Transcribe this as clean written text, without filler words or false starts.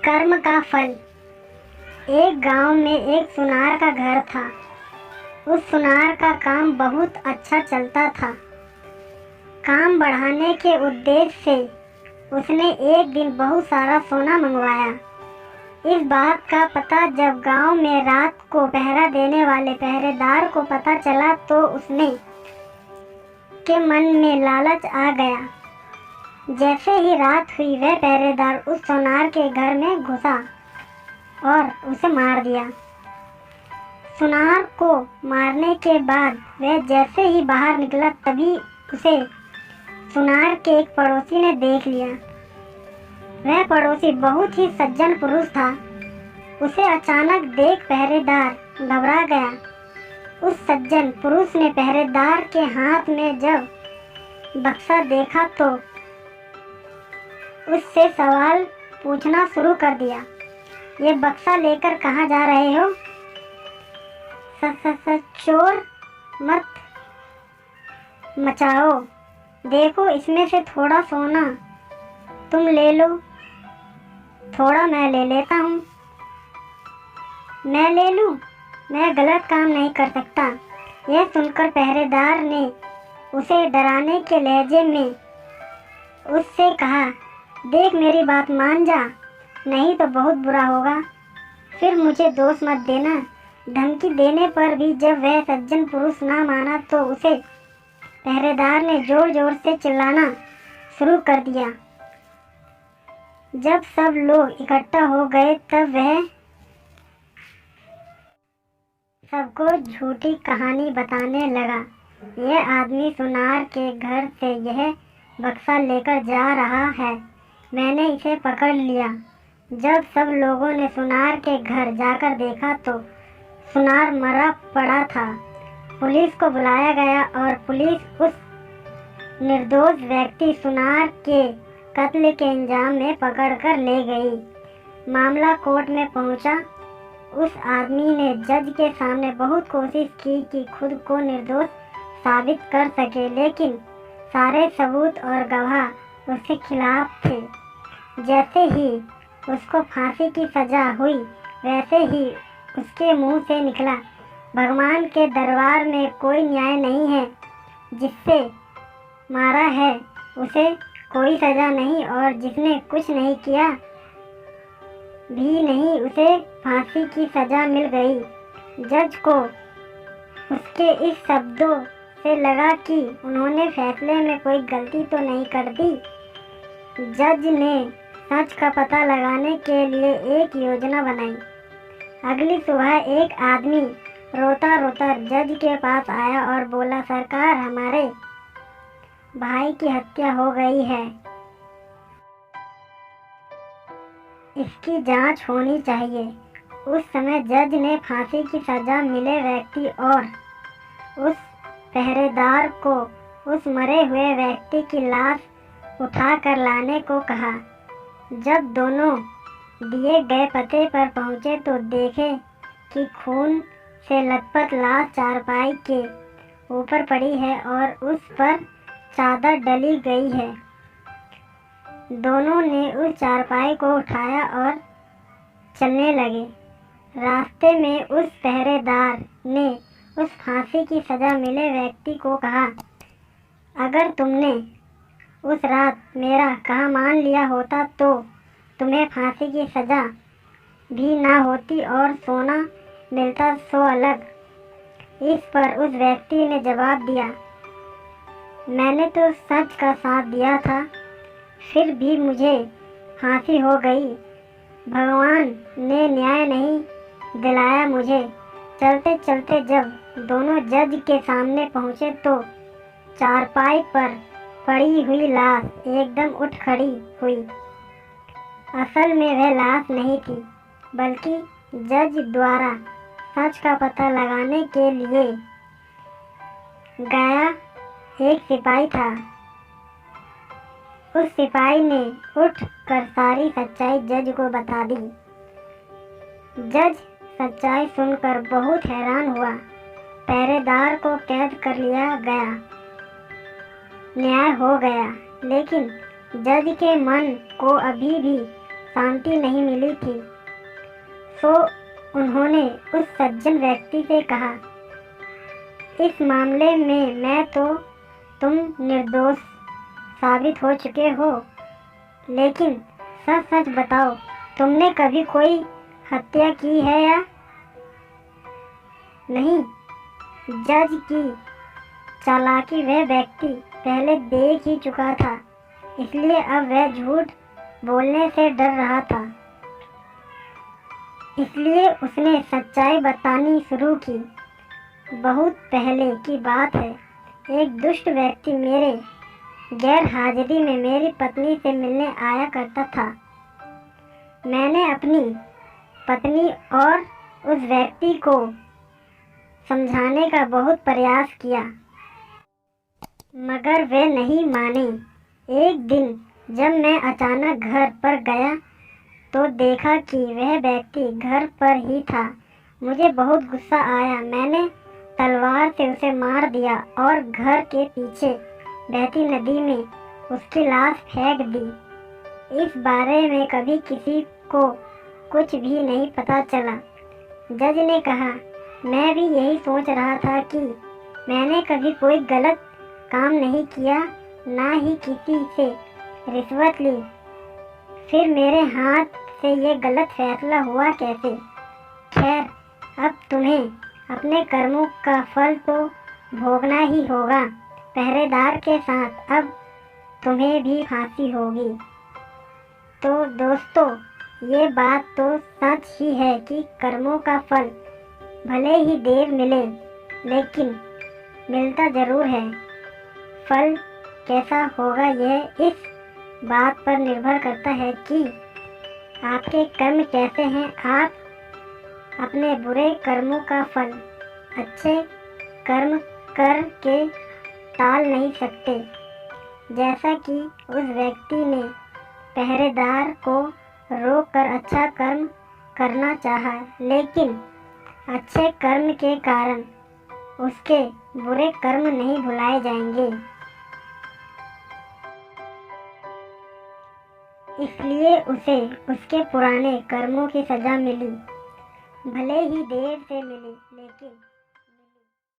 कर्म का फल। एक गांव में एक सुनार का घर था। उस सुनार का काम बहुत अच्छा चलता था। काम बढ़ाने के उद्देश्य से उसने एक दिन बहुत सारा सोना मंगवाया। इस बात का पता जब गांव में रात को पहरा देने वाले पहरेदार को पता चला तो उसने के मन में लालच आ गया। जैसे ही रात हुई वह पहरेदार उस सुनार के घर में घुसा और उसे मार दिया। सुनार को मारने के बाद वह जैसे ही बाहर निकला तभी उसे सुनार के एक पड़ोसी ने देख लिया। वह पड़ोसी बहुत ही सज्जन पुरुष था। उसे अचानक देख पहरेदार घबरा गया। उस सज्जन पुरुष ने पहरेदार के हाथ में जब बक्सा देखा तो उससे सवाल पूछना शुरू कर दिया। ये बक्सा लेकर कहाँ जा रहे हो? चोर मत मचाओ। देखो इसमें से थोड़ा सोना तुम ले लो, थोड़ा मैं ले लेता हूँ। मैं ले लूँ? मैं गलत काम नहीं कर सकता। यह सुनकर पहरेदार ने उसे डराने के लहजे में उससे कहा, देख मेरी बात मान जा, नहीं तो बहुत बुरा होगा। फिर मुझे दोष मत देना। धमकी देने पर भी जब वह सज्जन पुरुष ना माना तो उसे पहरेदार ने जोर जोर से चिल्लाना शुरू कर दिया। जब सब लोग इकट्ठा हो गए तब वह सबको झूठी कहानी बताने लगा। यह आदमी सुनार के घर से यह बक्सा लेकर जा रहा है। मैंने इसे पकड़ लिया। जब सब लोगों ने सुनार के घर जाकर देखा तो सुनार मरा पड़ा था। पुलिस को बुलाया गया और पुलिस उस निर्दोष व्यक्ति सुनार के कत्ल के इंजाम में पकड़कर ले गई। मामला कोर्ट में पहुंचा। उस आदमी ने जज के सामने बहुत कोशिश की कि खुद को निर्दोष साबित कर सके, लेकिन सारे सबूत और गवाह उसके खिलाफ थे। जैसे ही उसको फांसी की सजा हुई वैसे ही उसके मुंह से निकला, भगवान के दरबार में कोई न्याय नहीं है। जिससे मारा है उसे कोई सजा नहीं और जिसने कुछ नहीं किया भी नहीं उसे फांसी की सजा मिल गई। जज को उसके इस शब्दों से लगा कि उन्होंने फैसले में कोई गलती तो नहीं कर दी। जज ने सच का पता लगाने के लिए एक योजना बनाई। अगली सुबह एक आदमी रोता रोता जज के पास आया और बोला, सरकार हमारे भाई की हत्या हो गई है, इसकी जांच होनी चाहिए। उस समय जज ने फांसी की सजा मिले व्यक्ति और उस पहरेदार को उस मरे हुए व्यक्ति की लाश उठा कर लाने को कहा। जब दोनों दिए गए पते पर पहुंचे तो देखे कि खून से लथपथ लाश चारपाई के ऊपर पड़ी है और उस पर चादर डली गई है। दोनों ने उस चारपाई को उठाया और चलने लगे। रास्ते में उस पहरेदार ने उस फांसी की सजा मिले व्यक्ति को कहा, अगर तुमने उस रात मेरा कहा मान लिया होता तो तुम्हें फांसी की सजा भी ना होती और सोना मिलता सो अलग। इस पर उस व्यक्ति ने जवाब दिया, मैंने तो सच का साथ दिया था, फिर भी मुझे फांसी हो गई। भगवान ने न्याय नहीं दिलाया मुझे। चलते चलते जब दोनों जज के सामने पहुँचे तो चारपाई पर पड़ी हुई लाश एकदम उठ खड़ी हुई। असल में वह लाश नहीं थी, बल्कि जज द्वारा सच का पता लगाने के लिए गया एक सिपाही था। उस सिपाही ने उठ कर सारी सच्चाई जज को बता दी। जज सच्चाई सुनकर बहुत हैरान हुआ। पहरेदार को कैद कर लिया गया। न्याय हो गया, लेकिन जज के मन को अभी भी शांति नहीं मिली थी। सो उन्होंने उस सज्जन व्यक्ति से कहा, इस मामले में मैं तो तुम निर्दोष साबित हो चुके हो, लेकिन सच सच बताओ, तुमने कभी कोई हत्या की है या नहीं? जज की चालाकी वह व्यक्ति पहले देख ही चुका था, इसलिए अब वह झूठ बोलने से डर रहा था। इसलिए उसने सच्चाई बतानी शुरू की। बहुत पहले की बात है, एक दुष्ट व्यक्ति मेरे गैर हाजिरी में मेरी पत्नी से मिलने आया करता था। मैंने अपनी पत्नी और उस व्यक्ति को समझाने का बहुत प्रयास किया, मगर वे नहीं माने। एक दिन जब मैं अचानक घर पर गया तो देखा कि वह व्यक्ति घर पर ही था। मुझे बहुत गुस्सा आया। मैंने तलवार से उसे मार दिया और घर के पीछे बहती नदी में उसकी लाश फेंक दी। इस बारे में कभी किसी को कुछ भी नहीं पता चला। जज ने कहा, मैं भी यही सोच रहा था कि मैंने कभी कोई गलत काम नहीं किया, ना ही किसी से रिश्वत ली। फिर मेरे हाथ से ये गलत फैसला हुआ कैसे? खैर, अब तुम्हें अपने कर्मों का फल तो भोगना ही होगा। पहरेदार के साथ अब तुम्हें भी फांसी होगी। तो दोस्तों, ये बात तो सच ही है कि कर्मों का फल भले ही देर मिले, लेकिन मिलता ज़रूर है। फल कैसा होगा यह इस बात पर निर्भर करता है कि आपके कर्म कैसे हैं। आप अपने बुरे कर्मों का फल अच्छे कर्म करके टाल नहीं सकते। जैसा कि उस व्यक्ति ने पहरेदार को रोककर अच्छा कर्म करना चाहा, लेकिन अच्छे कर्म के कारण उसके बुरे कर्म नहीं भुलाए जाएंगे। इसलिए उसे उसके पुराने कर्मों की सज़ा मिली, भले ही देर से मिली, लेकिन